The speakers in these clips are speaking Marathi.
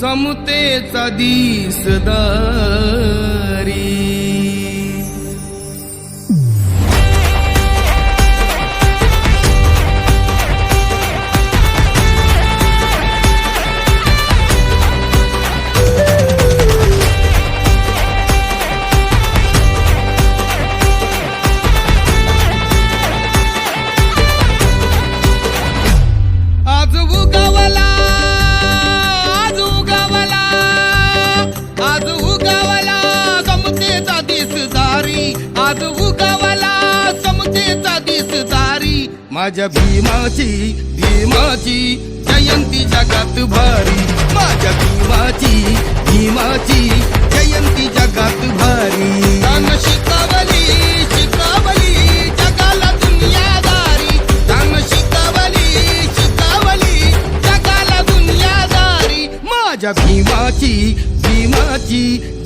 समतेचा दिसदारी। आज उगवला समतेचा दिसदारी, माझ्या भीमाची जयंती जगात भारी, माझ्या भीमाची जयंती जगात भारी। तान शिकवली जगाला दुनियादारी, तान शिकवली जगाला दुनियादारी, माझ्या भीमाची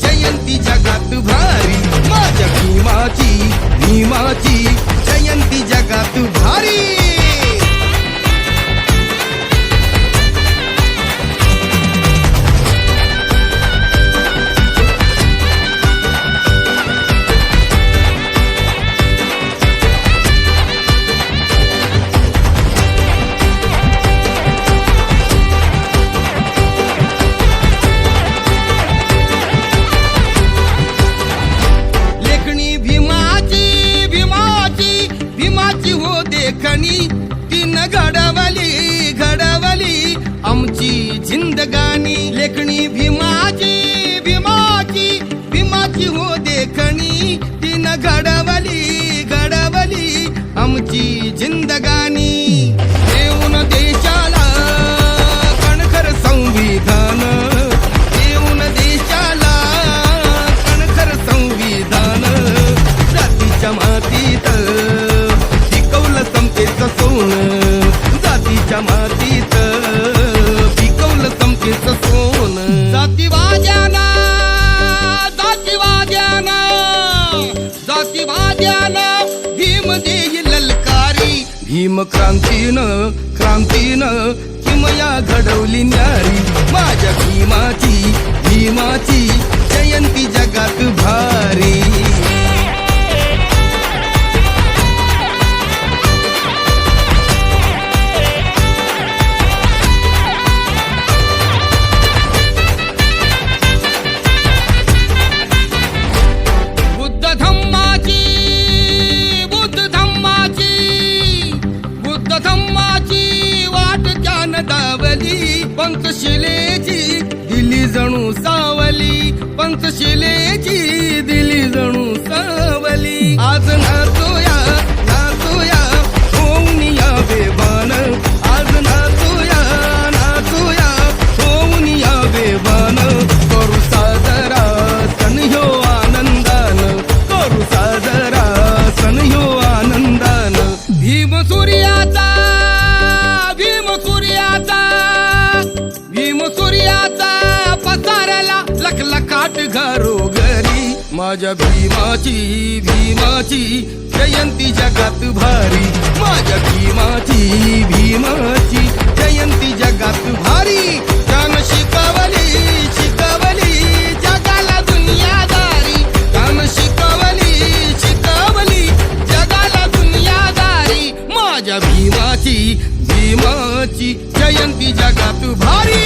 जयंती जगात भारी, माझ्या भीमाची जयंती जगात भारी। देखणी तीन घडवली आमची जिंदगानी, लेखणी भीमाची हो देखणी तीन घडवली आमची जिंदगानी। देऊन देशाला कणखर संविधान, देऊन देशाला कणखर संविधान, जातीच्या मातीत समतेचं सोनं, जातीच्या मातीत पिकवलं समतेचं सोनं। जातीवाद्याना भीम देई ललकारी, भीम क्रांतीनं किमया घडवली न्यारी, माझ्या भीमाची जयंती जगात भारी। पंचशिलेची दिली जणू सावली, पंचशिलेची दिली जणू सावली। आज नाचूया होऊन या बेभान, आज नाचूया होऊन या बेभान। करू साजरा सण ह्यो आनंदान, करू साजरा सण ह्यो आनंदान। भीम सूर्याचा पसारला लखलखाट घरोघरी, माझ्या भीमाची जयंती जगात भारी, माझ्या भीमाची जयंती जगात भारी। तान शिकवली जगाला दुनियादारी, तान शिकवली जगाला दुनियादारी, माझ्या भीमाची जयंती जगात भारी।